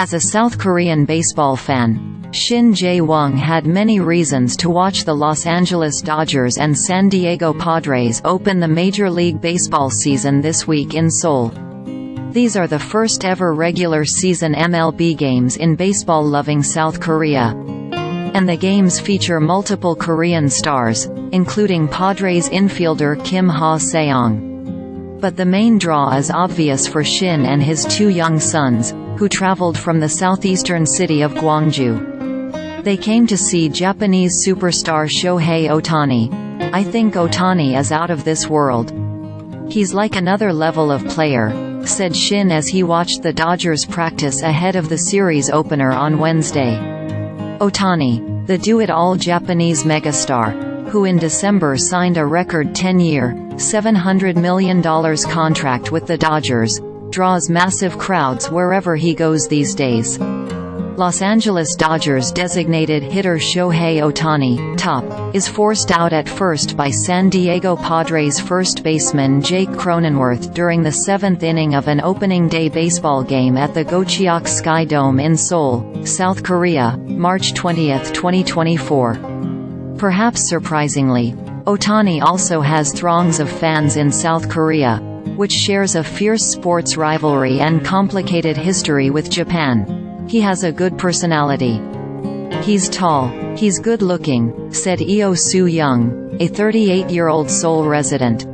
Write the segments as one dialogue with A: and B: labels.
A: As a South Korean baseball fan, Shin Jae-woong had many reasons to watch the Los Angeles Dodgers and San Diego Padres open the Major League Baseball season this week in Seoul. These are the first ever regular season MLB games in baseball-loving South Korea. And the games feature multiple Korean stars, including Padres infielder Kim Ha-seong. But the main draw is obvious for Shin and his two young sons, who traveled from the southeastern city of Gwangju. They came to see Japanese superstar Shohei Ohtani. "I think Ohtani is out of this world. He's like another level of player," said Shin as he watched the Dodgers practice ahead of the series opener on Wednesday. Ohtani, the do-it-all Japanese megastar, who in December signed a record 10-year, $700 million contract with the Dodgers, draws massive crowds wherever he goes these days. Los Angeles Dodgers designated hitter Shohei Ohtani, top, is forced out at first by San Diego Padres first baseman Jake Cronenworth during the seventh inning of an opening day baseball game at the Gocheok Sky Dome in Seoul, South Korea, March 20, 2024. Perhaps surprisingly, Ohtani also has throngs of fans in South Korea, which shares a fierce sports rivalry and complicated history with Japan. He has a good personality. He's tall, he's good-looking, said Eo Soo-young, a 38-year-old Seoul resident.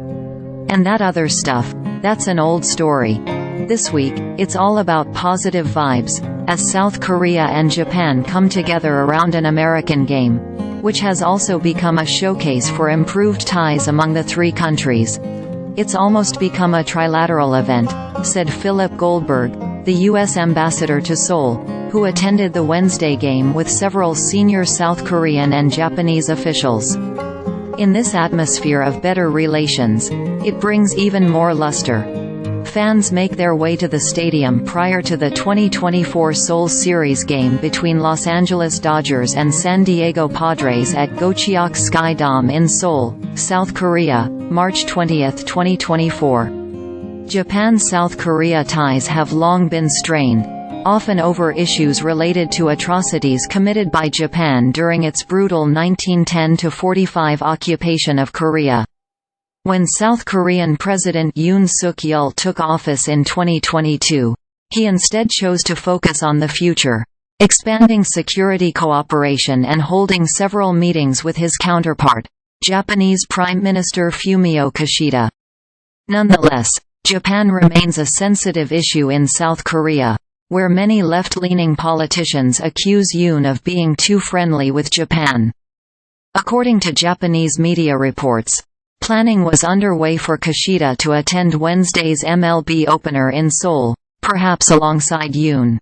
A: And that other stuff, that's an old story. This week, it's all about positive vibes, as South Korea and Japan come together around an American game, which has also become a showcase for improved ties among the three countries. It's almost become a trilateral event, said Philip Goldberg, the U.S. ambassador to Seoul, who attended the Wednesday game with several senior South Korean and Japanese officials. In this atmosphere of better relations, it brings even more luster. Fans make their way to the stadium prior to the 2024 Seoul Series game between Los Angeles Dodgers and San Diego Padres at Gocheok Sky Dome in Seoul, South Korea, March 20, 2024. Japan-South Korea ties have long been strained, often over issues related to atrocities committed by Japan during its brutal 1910–45 occupation of Korea. When South Korean President Yoon Suk-yeol took office in 2022, he instead chose to focus on the future, expanding security cooperation and holding several meetings with his counterpart, Japanese Prime Minister Fumio Kishida. Nonetheless, Japan remains a sensitive issue in South Korea, where many left-leaning politicians accuse Yoon of being too friendly with Japan. According to Japanese media reports, planning was underway for Kishida to attend Wednesday's MLB opener in Seoul, perhaps alongside Yoon.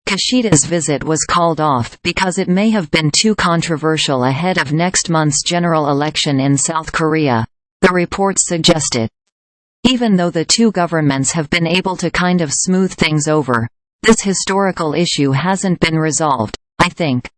A: Kishida's visit was called off because it may have been too controversial ahead of next month's general election in South Korea, the reports suggested. Even though the two governments have been able to kind of smooth things over, this historical issue hasn't been resolved, I think.